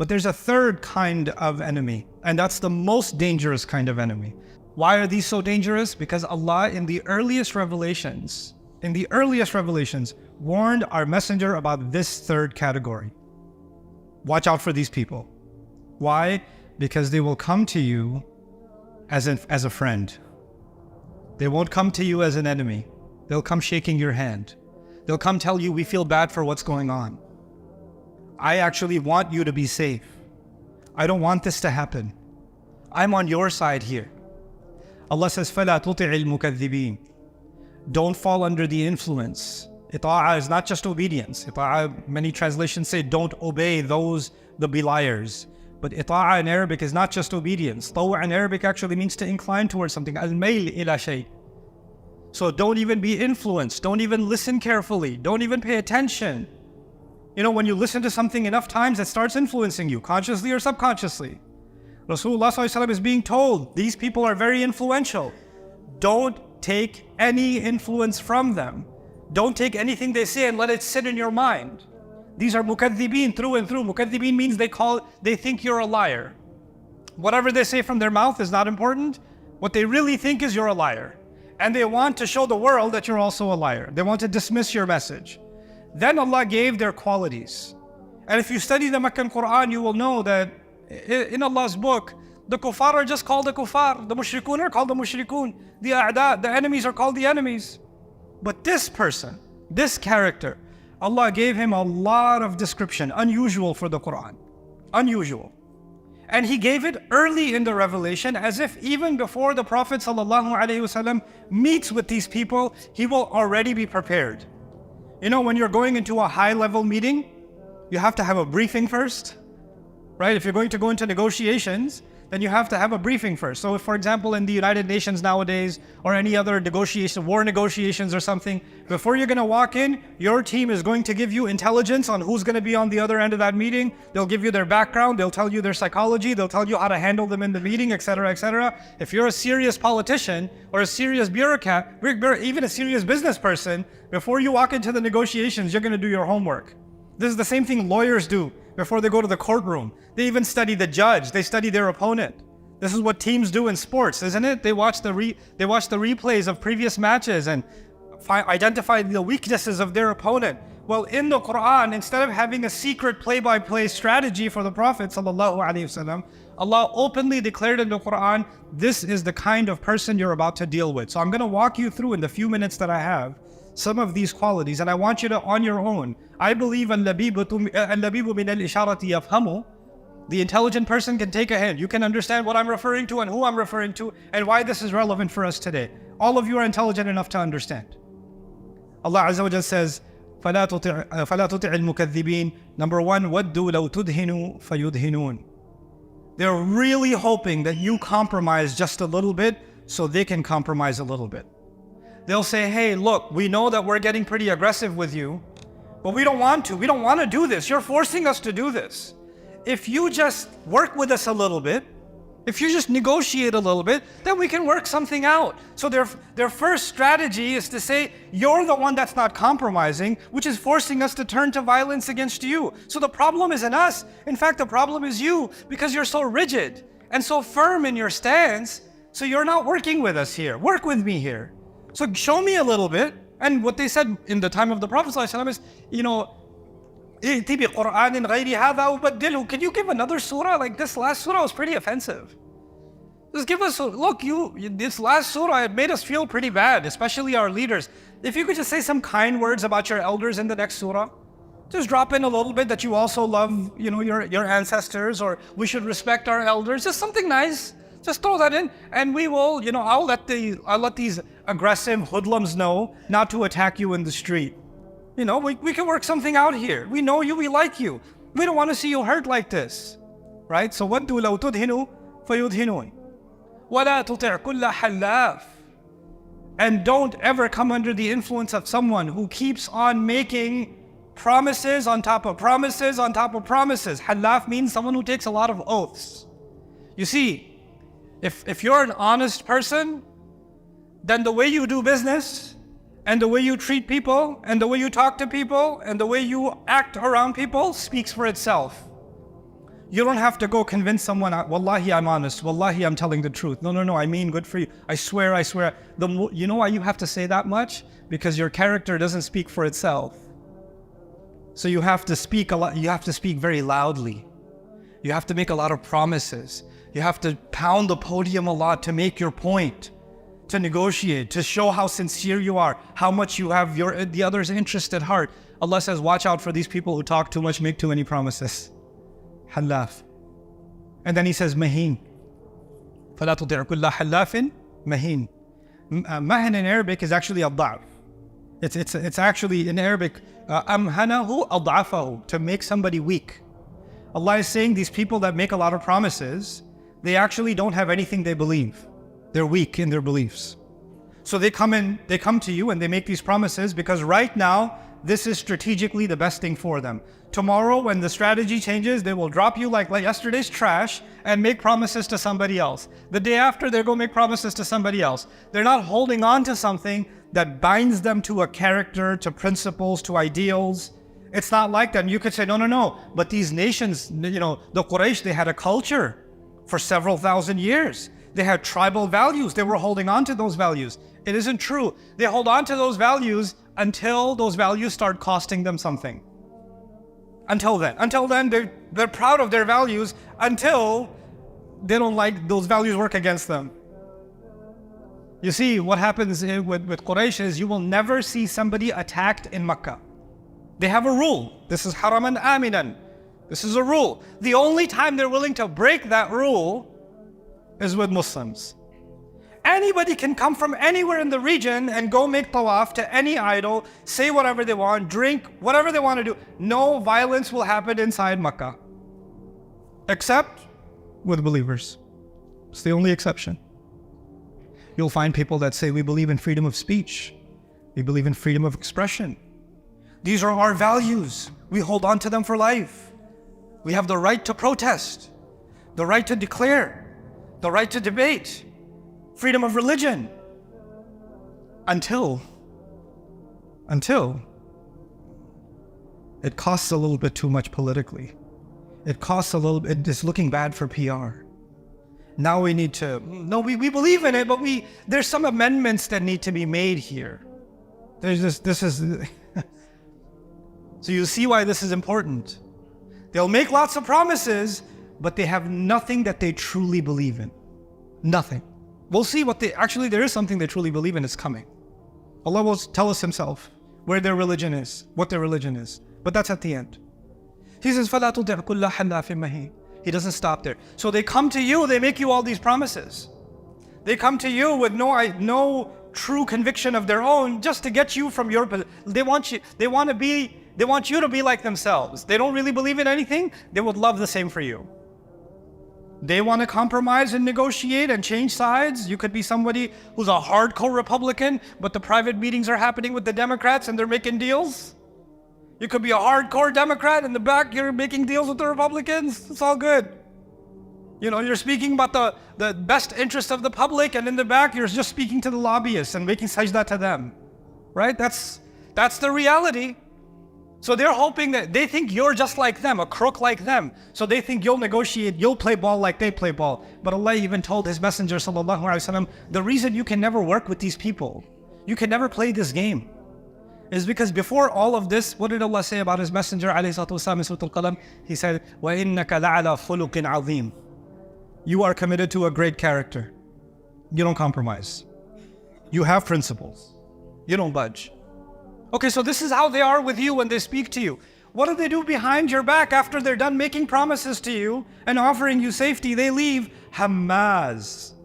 But there's a third kind of enemy, and that's the most dangerous kind of enemy. Why are these so dangerous? Because Allah in the earliest revelations, warned our messenger about this third category. Watch out for these people. Why? Because they will come to you as a friend. They won't come to you as an enemy. They'll come shaking your hand. They'll come tell you, we feel bad for what's going on. I actually want you to be safe. I don't want this to happen. I'm on your side here. Allah says, فَلَا تُطِعِ الْمُكَذِّبِينَ. Don't fall under the influence. Ita'ah is not just obedience. Ita'ah, many translations say, don't obey those, the beliers. But ita'ah in Arabic is not just obedience. Taw' in Arabic actually means to incline towards something. Al-mayl ila shay. So don't even be influenced. Don't even listen carefully. Don't even pay attention. You know, when you listen to something enough times, it starts influencing you, consciously or subconsciously. Rasulullah ﷺ is being told, these people are very influential. Don't take any influence from them. Don't take anything they say and let it sit in your mind. These are mukaththibeen through and through. Mukaththibeen means they think you're a liar. Whatever they say from their mouth is not important. What they really think is you're a liar. And they want to show the world that you're also a liar. They want to dismiss your message. Then Allah gave their qualities. And if you study the Meccan Quran, you will know that in Allah's book, the kuffar are just called the kuffar. The mushrikun are called the mushrikun. The a'da, the enemies are called the enemies. But this person, this character, Allah gave him a lot of description, unusual for the Quran. Unusual. And He gave it early in the revelation, as if even before the Prophet ﷺ meets with these people, he will already be prepared. You know, when you're going into a high-level meeting, you have to have a briefing first, right? If you're going to go into negotiations, then you have to have a briefing first. So if, for example, in the United Nations nowadays, or any other negotiation, war negotiations or something, before you're going to walk in, your team is going to give you intelligence on who's going to be on the other end of that meeting. They'll give you their background, they'll tell you their psychology, they'll tell you how to handle them in the meeting, etc., etc. If you're a serious politician or a serious bureaucrat, even a serious business person, before you walk into the negotiations, you're going to do your homework. This is the same thing lawyers do before they go to the courtroom. They even study the judge. They study their opponent. This is what teams do in sports, isn't it? They watch the replays of previous matches and identify the weaknesses of their opponent. Well, in the Quran, instead of having a secret play-by-play strategy for the Prophet ﷺ, Allah openly declared in the Quran, this is the kind of person you're about to deal with. So I'm going to walk you through in the few minutes that I have some of these qualities, and I want you to, on your own, I believe al-labibu min al-isharati yafhamu. The intelligent person can take a hint. You can understand what I'm referring to and who I'm referring to and why this is relevant for us today. All of you are intelligent enough to understand. Allah Azza wa Jalla says, فَلَا تُطِعِ الْمُكَذِّبِينَ. Number one, وَدُّوا لَوْ تُدْهِنُوا فَيُدْهِنُونَ. They're really hoping that you compromise just a little bit so they can compromise a little bit. They'll say, hey, look, we know that we're getting pretty aggressive with you, but we don't want to. We don't want to do this. You're forcing us to do this. If you just work with us a little bit, if you just negotiate a little bit, then we can work something out. So their first strategy is to say, you're the one that's not compromising, which is forcing us to turn to violence against you. So the problem isn't us. In fact, the problem is you, because you're so rigid and so firm in your stance. So you're not working with us here. Work with me here. So show me a little bit. And what they said in the time of the Prophet ﷺ is, you know, can you give another surah? Like this last surah was pretty offensive. Just give us, look, this last surah, it made us feel pretty bad, especially our leaders. If you could just say some kind words about your elders in the next surah, just drop in a little bit that you also love, you know, your ancestors, or we should respect our elders, just something nice. Just throw that in, and we will, you know, I'll let these aggressive hoodlums know not to attack you in the street. You know, we can work something out here. We know you, we like you. We don't want to see you hurt like this, right? So وَدُّوا لَوْ تُدْهِنُوا فَيُدْهِنُونَ وَلَا تُطِعْ كُلَّ حَلَّافٍ. And don't ever come under the influence of someone who keeps on making promises on top of promises on top of promises. Halaf means someone who takes a lot of oaths. You see, if you're an honest person, then the way you do business and the way you treat people and the way you talk to people and the way you act around people speaks for itself. You don't have to go convince someone, Wallahi, I'm honest. Wallahi, I'm telling the truth. No, I mean good for you. I swear. You know why you have to say that much? Because your character doesn't speak for itself. So you have to speak a lot. You have to speak very loudly. You have to make a lot of promises. You have to pound the podium a lot to make your point, to negotiate, to show how sincere you are, how much you have the other's interest at heart. Allah says, watch out for these people who talk too much, make too many promises. Halaf. And then he says, Maheen. فَلَا تُطِعْ كُلَّ حَلَّافٍ Maheen. Mahin in Arabic is actually ad-da'f. It's actually in Arabic, amhanahu ad'afahu, to make somebody weak. Allah is saying these people that make a lot of promises, they actually don't have anything they believe. They're weak in their beliefs. So they come to you and they make these promises because right now, this is strategically the best thing for them. Tomorrow, when the strategy changes, they will drop you like yesterday's trash and make promises to somebody else. The day after, they're going to make promises to somebody else. They're not holding on to something that binds them to a character, to principles, to ideals. It's not like that. And you could say, no. But these nations, the Quraysh, they had a culture for several thousand years. They had tribal values. They were holding on to those values. It isn't true. They hold on to those values until those values start costing them something. Until then, they're proud of their values until they don't like those values work against them. You see, what happens with Quraysh is you will never see somebody attacked in Makkah. They have a rule. This is haraman aminan. This is a rule. The only time they're willing to break that rule is with Muslims. Anybody can come from anywhere in the region and go make tawaf to any idol, say whatever they want, drink whatever they want to do. No violence will happen inside Makkah. Except with believers. It's the only exception. You'll find people that say we believe in freedom of speech. We believe in freedom of expression. These are our values. We hold on to them for life. We have the right to protest, the right to declare, the right to debate, freedom of religion. Until it costs a little bit too much politically. It costs a little bit, it's looking bad for PR. Now we need to, we believe in it, but there's some amendments that need to be made here. So you see why this is important. They'll make lots of promises, but they have nothing that they truly believe in. Nothing. We'll see there is something they truly believe in is coming. Allah will tell us Himself where their religion is, what their religion is. But that's at the end. He says, فَلَا تُطِعْ كُلَّ حَلَّافٍ مَهِينٍ. He doesn't stop there. So they come to you, they make you all these promises. They come to you with no true conviction of their own, just to get you from your, they want you to be like themselves. They don't really believe in anything. They would love the same for you. They want to compromise and negotiate and change sides. You could be somebody who's a hardcore Republican, but the private meetings are happening with the Democrats and they're making deals. You could be a hardcore Democrat, in the back you're making deals with the Republicans. It's all good. You're speaking about the best interest of the public, and in the back you're just speaking to the lobbyists and making sajda to them. Right? That's the reality. So they're hoping that they think you're just like them, a crook like them. So they think you'll negotiate, you'll play ball like they play ball. But Allah even told His Messenger sallallahu alaihi wasallam, the reason you can never work with these people, you can never play this game, is because before all of this, what did Allah say about His Messenger alayhi salatu wasalam in Surah Al-Qalam? He said, وَإِنَّكَ لَعَلَى خُلُقٍ عَظِيمٍ. You are committed to a great character. You don't compromise. You have principles. You don't budge. Okay, so this is how they are with you when they speak to you. What do they do behind your back after they're done making promises to you and offering you safety? They leave Hammaz.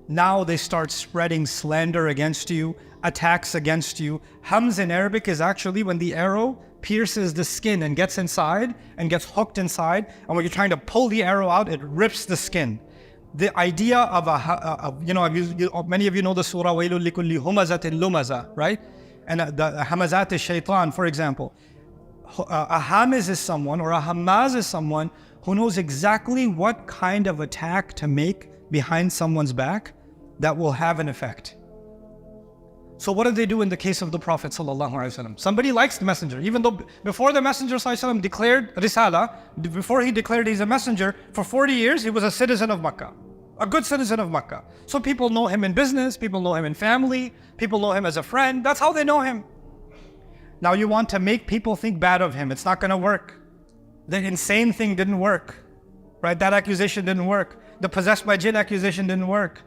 Now they start spreading slander against you, attacks against you. Hams in Arabic is actually when the arrow pierces the skin and gets inside and gets hooked inside. And when you're trying to pull the arrow out, it rips the skin. The idea of many of you know the surah, وَيْلٌ لِكُلِّ هُمَزَةٍ لُمَزَةٍ, right? And the hamazat is shaitan, for example. A hamiz is someone, or a hammaz is someone who knows exactly what kind of attack to make behind someone's back that will have an effect. So what did they do in the case of the Prophet ﷺ? Somebody likes the messenger, even though before the messenger ﷺ declared risala, before he declared he's a messenger, for 40 years he was a citizen of Makkah, a good citizen of Makkah. So people know him in business, people know him in family, people know him as a friend. That's how they know him. Now you want to make people think bad of him. It's not going to work. The insane thing didn't work, right? That accusation didn't work. The possessed by jinn accusation didn't work.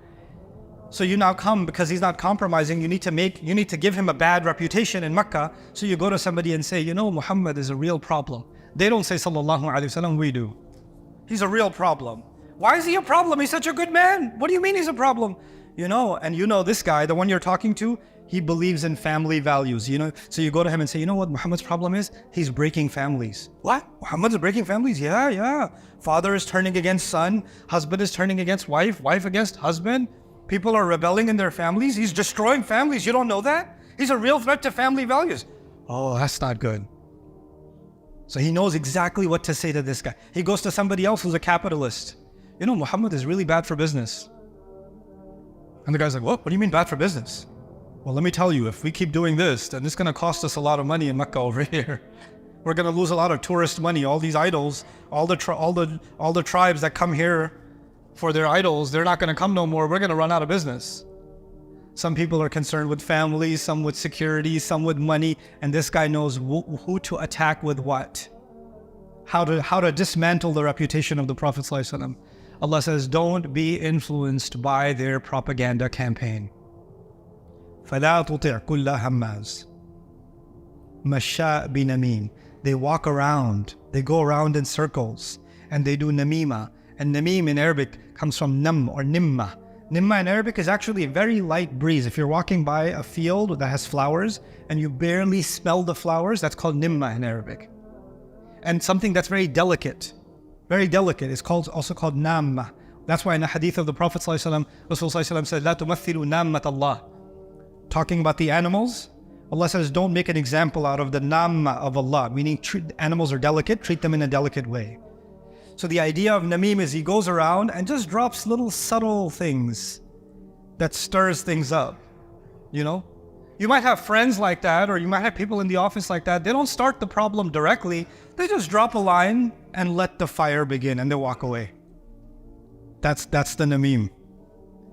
So you now come, because he's not compromising, you need to give him a bad reputation in Makkah. So you go to somebody and say, you know, Muhammad is a real problem. They don't say sallallahu alaihi wasallam, we do. He's a real problem. Why is he a problem? He's such a good man. What do you mean he's a problem? You know, and you know this guy, the one you're talking to, he believes in family values, you know. So you go to him and say, you know what Muhammad's problem is? He's breaking families. What? Muhammad's breaking families? Yeah. Father is turning against son. Husband is turning against wife. Wife against husband. People are rebelling in their families. He's destroying families. You don't know that? He's a real threat to family values. Oh, that's not good. So he knows exactly what to say to this guy. He goes to somebody else who's a capitalist. You know, Muhammad is really bad for business. And the guy's like, what? What do you mean bad for business? Well, let me tell you, if we keep doing this, then it's going to cost us a lot of money in Mecca over here. We're going to lose a lot of tourist money. All these idols, all the tribes that come here for their idols, they're not going to come no more. We're going to run out of business. Some people are concerned with families, some with security, some with money, and this guy knows who to attack with what. How to dismantle the reputation of the Prophet ﷺ. Allah says, don't be influenced by their propaganda campaign. فَلَا تُطِعْ كُلَّ هَمَّازٍ مَشَّاءٍ بِنَمِيمٍ. They walk around, they go around in circles, and they do namima. And namim in Arabic comes from nam or nimma. Nimma in Arabic is actually a very light breeze. If you're walking by a field that has flowers and you barely smell the flowers, that's called nimma in Arabic. And something that's very delicate is also called namma. That's why in the hadith of the Prophet ﷺ, Rasul ﷺ said, "La tumathilu nammat Allah." Talking about the animals, Allah says, don't make an example out of the namma of Allah, meaning animals are delicate, treat them in a delicate way. So the idea of namim is he goes around and just drops little subtle things that stirs things up, you know? You might have friends like that, or you might have people in the office like that. They don't start the problem directly. They just drop a line and let the fire begin, and they walk away. That's the namim.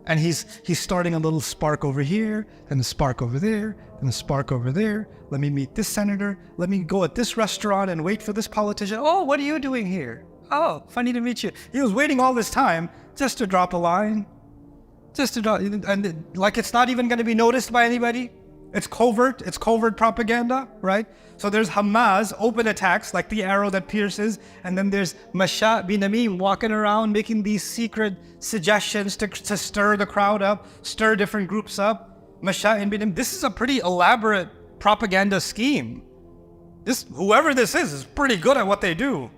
And he's starting a little spark over here, and a spark over there, and a spark over there. Let me meet this senator. Let me go at this restaurant and wait for this politician. Oh, what are you doing here? Oh, funny to meet you. He was waiting all this time just to drop a line. And like it's not even going to be noticed by anybody. It's covert propaganda, right? So there's Hammaz, open attacks, like the arrow that pierces, and then there's Masha' bin Namim walking around making these secret suggestions to stir the crowd up, stir different groups up. Masha' bin Namim, this is a pretty elaborate propaganda scheme. Whoever this is pretty good at what they do.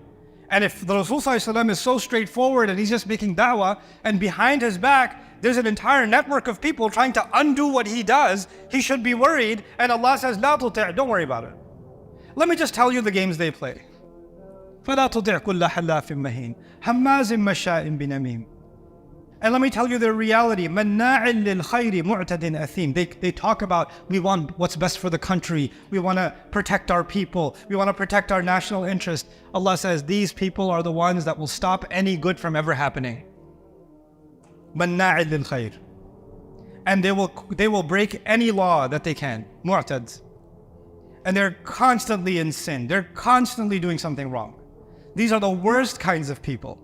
And if the Rasul ﷺ is so straightforward and he's just making da'wah, and behind his back, there's an entire network of people trying to undo what he does, he should be worried. And Allah says, "La tuti'," don't worry about it. Let me just tell you the games they play. فَلَا تُطِعْ كُلَّ حَلَّافٍ مَهِينٍ هَمَّازٍ مَشَّاءٍ بِنَمِيمٍ. And let me tell you the reality. مَنَّاعٍ لِلْخَيْرِ مُعْتَدٍ أَثِيمٍ. They talk about, we want what's best for the country. We want to protect our people. We want to protect our national interest. Allah says these people are the ones that will stop any good from ever happening. مَنَّاعٍ لِلْخَيْرِ. And they will break any law that they can. Mu'tad. And they're constantly in sin. They're constantly doing something wrong. These are the worst kinds of people.